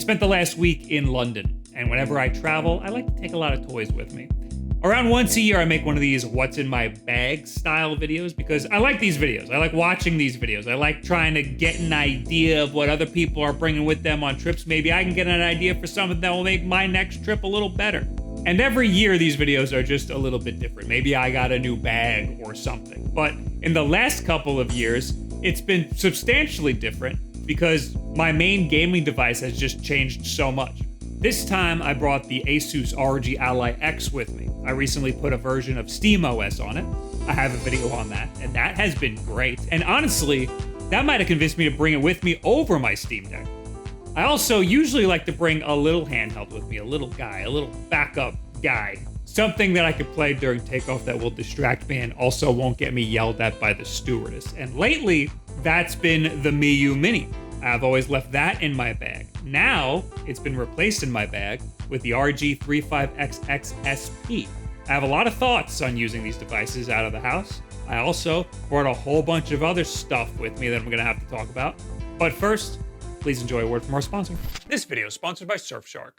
spent the last week in London, and whenever I travel, I like to take a lot of toys with me. Around once a year, I make one of these what's in my bag style videos because I like these videos. I like watching these videos. I like trying to get an idea of what other people are bringing with them on trips. Maybe I can get an idea for something that will make my next trip a little better. And every year, these videos are just a little bit different. Maybe I got a new bag or something. But in the last couple of years, it's been substantially different because my main gaming device has just changed so much. This time, I brought the ASUS ROG Ally X with me. I recently put a version of SteamOS on it. I have a video on that, and that has been great. And honestly, that might have convinced me to bring it with me over my Steam Deck. I also usually like to bring a little handheld with me, a little guy, a little backup guy. Something that I could play during takeoff that will distract me and also won't get me yelled at by the stewardess. And lately, that's been the Miu Mini. I've always left that in my bag. Now, it's been replaced in my bag with the RG35XXSP. I have a lot of thoughts on using these devices out of the house. I also brought a whole bunch of other stuff with me that I'm going to have to talk about. But first, please enjoy a word from our sponsor. This video is sponsored by Surfshark.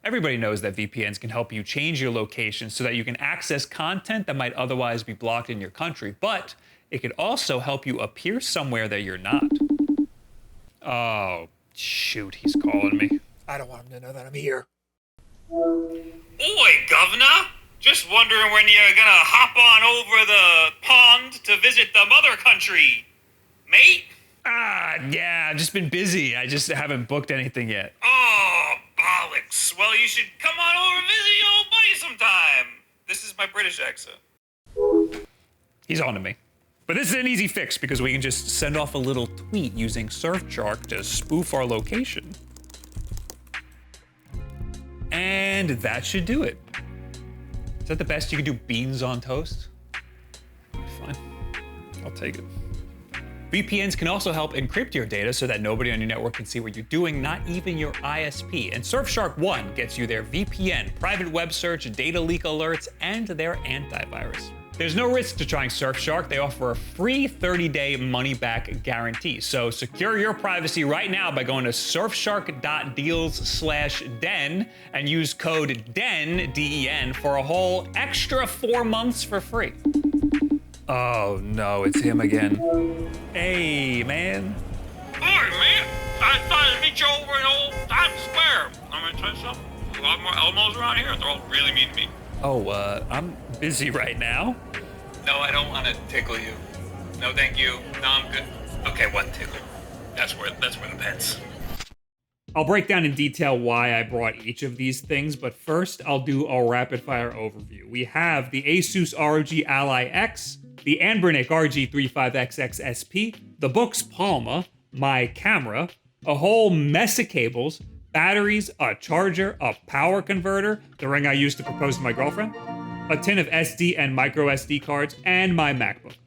Everybody knows that VPNs can help you change your location so that you can access content that might otherwise be blocked in your country, but it could also help you appear somewhere that you're not. Oh, shoot, he's calling me. I don't want him to know that I'm here. Oi, Governor! Just wondering when you're gonna hop on over the pond to visit the mother country, mate? Yeah, I've just been busy. I just haven't booked anything yet. Oh, bollocks. Well, you should come on over and visit your old buddy sometime. This is my British accent. He's on to me. But this is an easy fix because we can just send off a little tweet using Surfshark to spoof our location. And that should do it. Is that the best you can do? Beans on toast? Fine. I'll take it. VPNs can also help encrypt your data so that nobody on your network can see what you're doing, not even your ISP. And Surfshark 1 gets you their VPN, private web search, data leak alerts, and their antivirus. There's no risk to trying Surfshark. They offer a free 30-day money-back guarantee. So secure your privacy right now by going to surfshark.deals/den and use code DEN, D-E-N, for a whole extra 4 months for free. Oh no, it's him again. Hey, man. Hi, man. I thought I'd meet you over in old Times Square. I'm gonna tell you something. A lot more Elmos around here. They're all really mean to me. Oh, I'm busy right now. No, I don't want to tickle you. No, thank you. No, I'm good. Okay, one tickle. That's where the pet's. I'll break down in detail why I brought each of these things, but first I'll do a rapid-fire overview. We have the ASUS ROG Ally X, the Anbernic RG35XXSP, the books Palma, my camera, a whole mess of cables, batteries, a charger, a power converter, the ring I used to propose to my girlfriend, a tin of SD and micro SD cards, and my MacBook.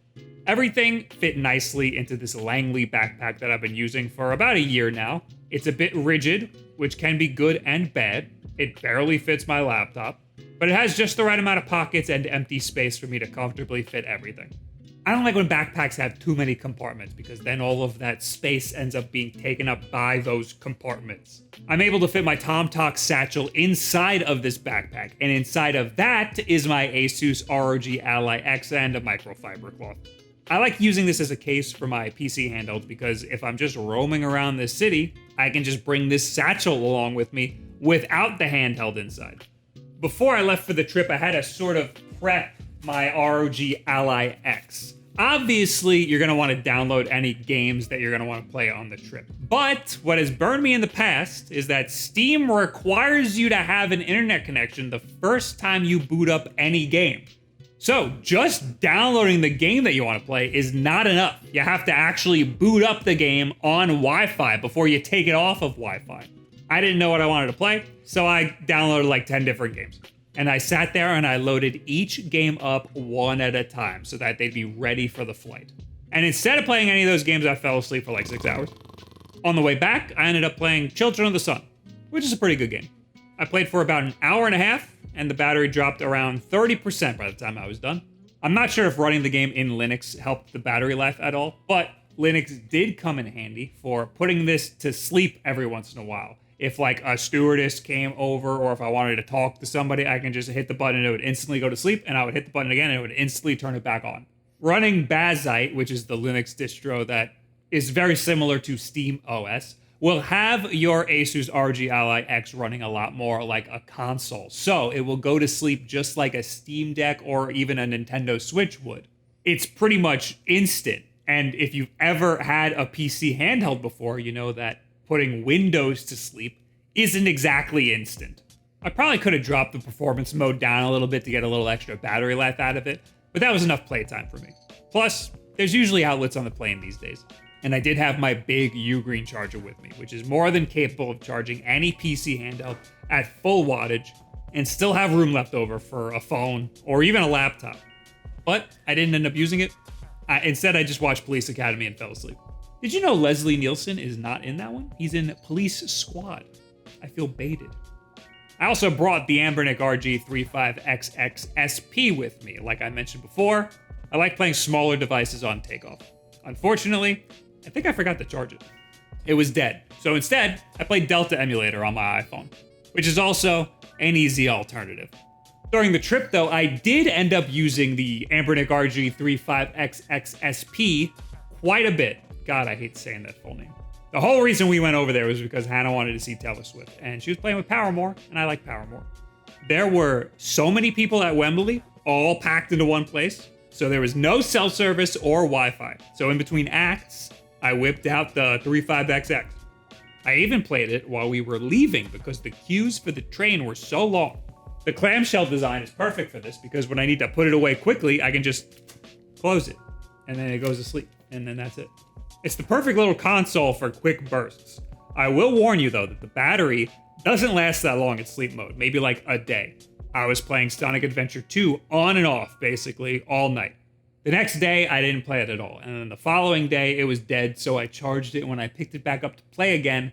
Everything fit nicely into this Langley backpack that I've been using for about a year now. It's a bit rigid, which can be good and bad. It barely fits my laptop, but it has just the right amount of pockets and empty space for me to comfortably fit everything. I don't like when backpacks have too many compartments because then all of that space ends up being taken up by those compartments. I'm able to fit my TomTalk satchel inside of this backpack, and inside of that is my ASUS ROG Ally X and a microfiber cloth. I like using this as a case for my PC handhelds because if I'm just roaming around the city, I can just bring this satchel along with me without the handheld inside. Before I left for the trip, I had to sort of prep my ROG Ally X. Obviously, you're going to want to download any games that you're going to want to play on the trip. But what has burned me in the past is that Steam requires you to have an internet connection the first time you boot up any game. So just downloading the game that you want to play is not enough. You have to actually boot up the game on Wi-Fi before you take it off of Wi-Fi. I didn't know what I wanted to play, so I downloaded like 10 different games. And I sat there and I loaded each game up one at a time so that they'd be ready for the flight. And instead of playing any of those games, I fell asleep for like 6 hours. On the way back, I ended up playing Children of the Sun, which is a pretty good game. I played for about an hour and a half, and the battery dropped around 30% by the time I was done. I'm not sure if running the game in Linux helped the battery life at all, but Linux did come in handy for putting this to sleep every once in a while. If like a stewardess came over or if I wanted to talk to somebody, I can just hit the button and it would instantly go to sleep, and I would hit the button again and it would instantly turn it back on. Running Bazite, which is the Linux distro that is very similar to Steam OS, will have your ASUS ROG Ally X running a lot more like a console. So it will go to sleep just like a Steam Deck or even a Nintendo Switch would. It's pretty much instant. And if you've ever had a PC handheld before, you know that putting Windows to sleep isn't exactly instant. I probably could have dropped the performance mode down a little bit to get a little extra battery life out of it, but that was enough playtime for me. Plus, there's usually outlets on the plane these days. And I did have my big Ugreen charger with me, which is more than capable of charging any PC handheld at full wattage and still have room left over for a phone or even a laptop. But I didn't end up using it. Instead, I just watched Police Academy and fell asleep. Did you know Leslie Nielsen is not in that one? He's in Police Squad. I feel baited. I also brought the Anbernic RG35XXSP with me. Like I mentioned before, I like playing smaller devices on takeoff. Unfortunately, I think I forgot to charge it. It was dead. So instead, I played Delta Emulator on my iPhone, which is also an easy alternative. During the trip, though, I did end up using the Anbernic RG35XXSP quite a bit. God, I hate saying that full name. The whole reason we went over there was because Hannah wanted to see Taylor Swift, and she was playing with Paramore, and I like Paramore. There were so many people at Wembley, all packed into one place, so there was no cell service or Wi-Fi. So in between acts, I whipped out the 35XX. I even played it while we were leaving because the queues for the train were so long. The clamshell design is perfect for this because when I need to put it away quickly, I can just close it, and then it goes to sleep, and then that's it. It's the perfect little console for quick bursts. I will warn you though that the battery doesn't last that long in sleep mode, maybe like a day. I was playing Sonic Adventure 2 on and off basically all night. The next day I didn't play it at all, and then the following day it was dead, so I charged it, and when I picked it back up to play again,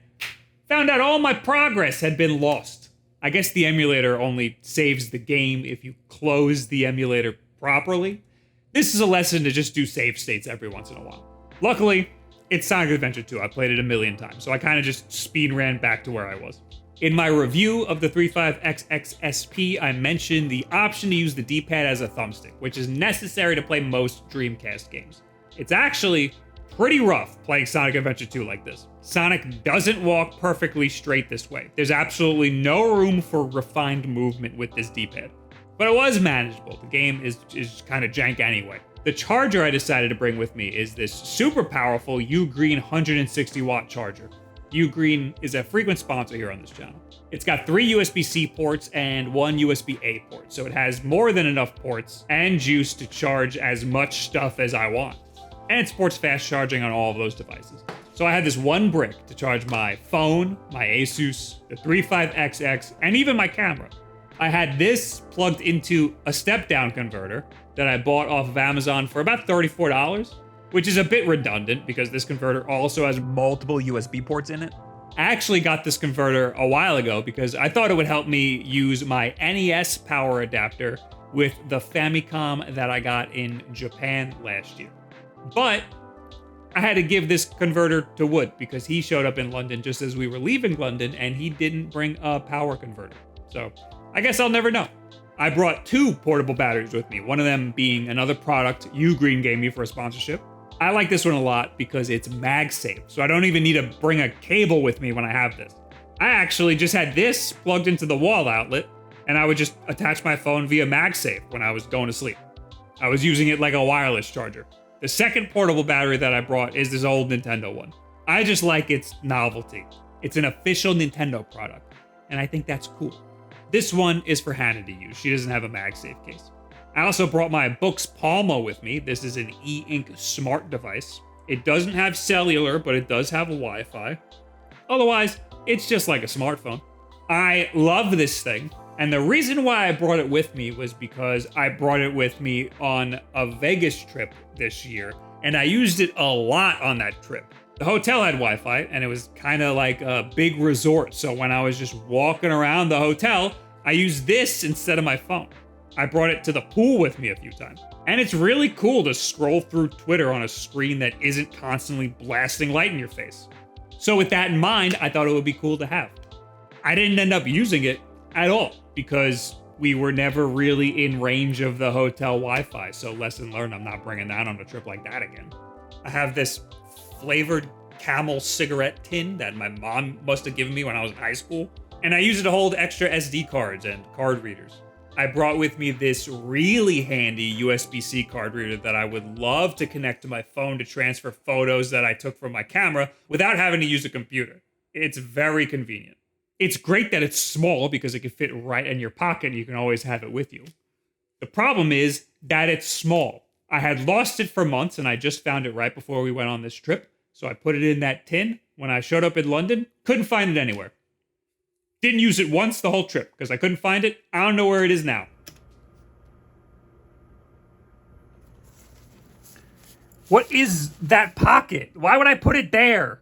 found out all my progress had been lost. I guess the emulator only saves the game if you close the emulator properly. This is a lesson to just do save states every once in a while. Luckily, it's Sonic Adventure 2. I played it a million times, so I kind of just speed ran back to where I was. In my review of the 35XXSP, I mentioned the option to use the D-pad as a thumbstick, which is necessary to play most Dreamcast games. It's actually pretty rough playing Sonic Adventure 2 like this. Sonic doesn't walk perfectly straight this way. There's absolutely no room for refined movement with this D-pad. But it was manageable. The game is kind of jank anyway. The charger I decided to bring with me is this super powerful Ugreen 160 watt charger. Ugreen is a frequent sponsor here on this channel. It's got 3 USB-C ports and 1 USB-A port, so it has more than enough ports and juice to charge as much stuff as I want. And it supports fast charging on all of those devices. So I had this one brick to charge my phone, my Asus, the 35XX, and even my camera. I had this plugged into a step-down converter that I bought off of Amazon for about $34, which is a bit redundant because this converter also has multiple USB ports in it. I actually got this converter a while ago because I thought it would help me use my NES power adapter with the Famicom that I got in Japan last year. But I had to give this converter to Wood because he showed up in London just as we were leaving London and he didn't bring a power converter. So I guess I'll never know. I brought 2 portable batteries with me, one of them being another product Ugreen gave me for a sponsorship. I like this one a lot because it's MagSafe, so I don't even need to bring a cable with me when I have this. I actually just had this plugged into the wall outlet, and I would just attach my phone via MagSafe when I was going to sleep. I was using it like a wireless charger. The second portable battery that I brought is this old Nintendo one. I just like its novelty. It's an official Nintendo product, and I think that's cool. This one is for Hannah to use. She doesn't have a MagSafe case. I also brought my Books Palma with me. This is an e-ink smart device. It doesn't have cellular, but it does have a Wi-Fi. Otherwise, it's just like a smartphone. I love this thing, and the reason why I brought it with me was because I brought it with me on a Vegas trip this year, and I used it a lot on that trip. The hotel had Wi-Fi, and it was kind of like a big resort, so when I was just walking around the hotel, I used this instead of my phone. I brought it to the pool with me a few times. And it's really cool to scroll through Twitter on a screen that isn't constantly blasting light in your face. So with that in mind, I thought it would be cool to have. I didn't end up using it at all because we were never really in range of the hotel Wi-Fi. So lesson learned, I'm not bringing that on a trip like that again. I have this flavored Camel cigarette tin that my mom must have given me when I was in high school. And I use it to hold extra SD cards and card readers. I brought with me this really handy USB-C card reader that I would love to connect to my phone to transfer photos that I took from my camera without having to use a computer. It's very convenient. It's great that it's small because it can fit right in your pocket and you can always have it with you. The problem is that it's small. I had lost it for months and I just found it right before we went on this trip. So I put it in that tin. When I showed up in London, couldn't find it anywhere. Didn't use it once the whole trip because I couldn't find it. I don't know where it is now. What is that pocket? Why would I put it there?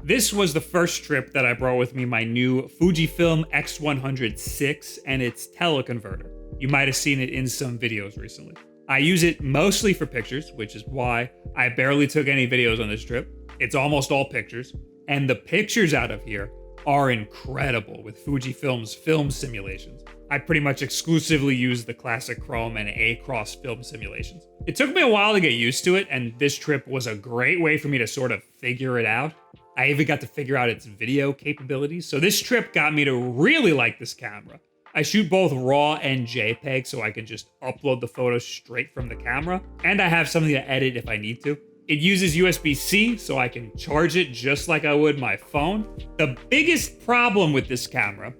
This was the first trip that I brought with me my new Fujifilm X100VI and its teleconverter. You might have seen it in some videos recently. I use it mostly for pictures, which is why I barely took any videos on this trip. It's almost all pictures. And the pictures out of here are incredible with Fujifilm's film simulations. I pretty much exclusively use the classic Chrome and A-Cross film simulations. It took me a while to get used to it, and this trip was a great way for me to sort of figure it out. I even got to figure out its video capabilities, so this trip got me to really like this camera. I shoot both RAW and JPEG, so I can just upload the photos straight from the camera, and I have something to edit if I need to. It uses USB-C, so I can charge it just like I would my phone. The biggest problem with this camera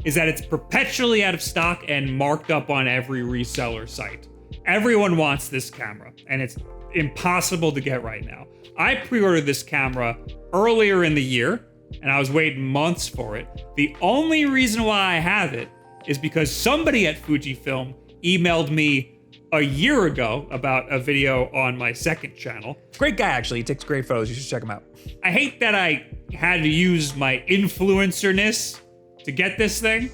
is that it's perpetually out of stock and marked up on every reseller site. Everyone wants this camera, and it's impossible to get right now. I pre-ordered this camera earlier in the year, and I was waiting months for it. The only reason why I have it is because somebody at Fujifilm emailed me a year ago about a video on my second channel. Great guy, actually. He takes great photos. You should check him out. I hate that I had to use my influencer-ness to get this thing,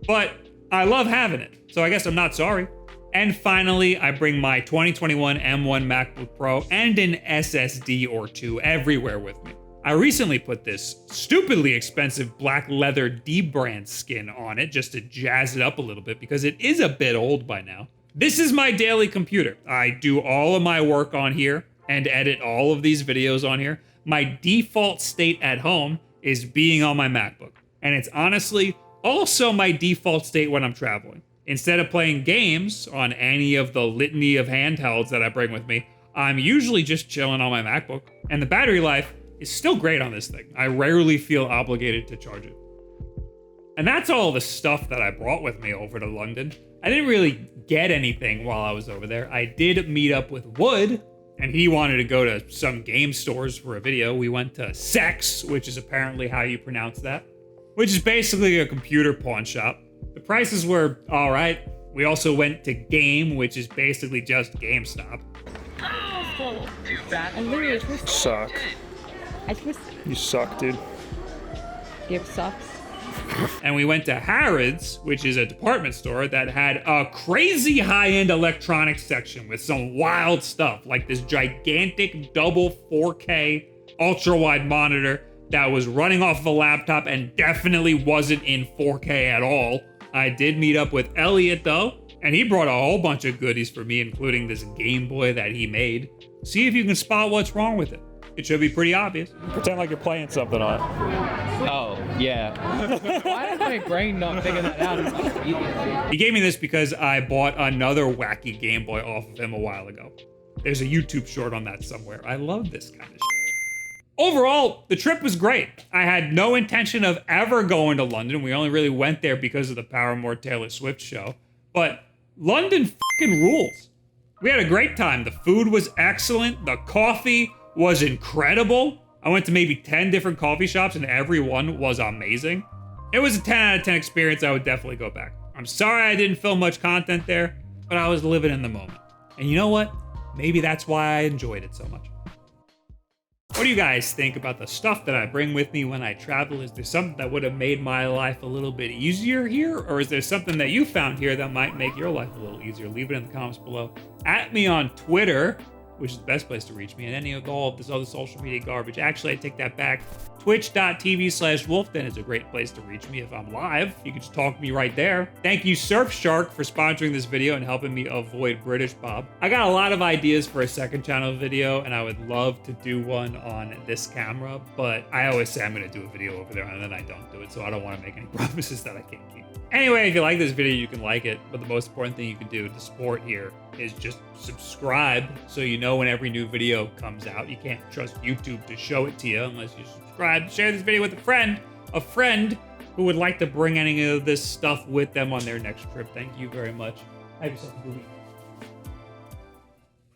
but I love having it, so I guess I'm not sorry. And finally, I bring my 2021 M1 MacBook Pro and an SSD or two everywhere with me. I recently put this stupidly expensive black leather D-brand skin on it just to jazz it up a little bit because it is a bit old by now. This is my daily computer. I do all of my work on here and edit all of these videos on here. My default state at home is being on my MacBook. And it's honestly also my default state when I'm traveling. Instead of playing games on any of the litany of handhelds that I bring with me, I'm usually just chilling on my MacBook. And the battery life is still great on this thing. I rarely feel obligated to charge it. And that's all the stuff that I brought with me over to London. I didn't really get anything while I was over there. I did meet up with Wood, and he wanted to go to some game stores for a video. We went to Sex, which is apparently how you pronounce that, which is basically a computer pawn shop. The prices were all right. We also went to Game, which is basically just GameStop. I literally twisted. Suck. I twisted. You suck, dude. Give sucks. And we went to Harrods, which is a department store that had a crazy high-end electronics section with some wild stuff, like this gigantic double 4K ultra-wide monitor that was running off of a laptop and definitely wasn't in 4K at all. I did meet up with Elliot, though, and he brought a whole bunch of goodies for me, including this Game Boy that he made. See if you can spot what's wrong with it. It should be pretty obvious. Pretend like you're playing something on it. Oh, yeah. Why did my brain not figure that out? He gave me this because I bought another wacky Game Boy off of him a while ago. There's a YouTube short on that somewhere. I love this kind of shit. Overall, the trip was great. I had no intention of ever going to London. We only really went there because of the Paramore Taylor Swift show. But London fucking rules. We had a great time. The food was excellent. The coffee was incredible. I went to maybe 10 different coffee shops and every one was amazing. It was a 10 out of 10 experience. I would definitely go back. I'm sorry I didn't film much content there, but I was living in the moment. And you know what? Maybe that's why I enjoyed it so much. What do you guys think about the stuff that I bring with me when I travel? Is there something that would have made my life a little bit easier here? Or is there something that you found here that might make your life a little easier? Leave it in the comments below. At me on Twitter, which is the best place to reach me, and any of all of this other social media garbage. Actually, I take that back. Twitch.tv/Wulff is a great place to reach me if I'm live. You can just talk to me right there. Thank you, Surfshark, for sponsoring this video and helping me avoid British Bob. I got a lot of ideas for a second channel video, and I would love to do one on this camera, but I always say I'm going to do a video over there, and then I don't do it, so I don't want to make any promises that I can't keep. Anyway, if you like this video, you can like it, but the most important thing you can do to support here is just subscribe so you know when every new video comes out. You can't trust YouTube to show it to you unless you subscribe. Share this video with a friend who would like to bring any of this stuff with them on their next trip. Thank you very much. Have yourself a good week.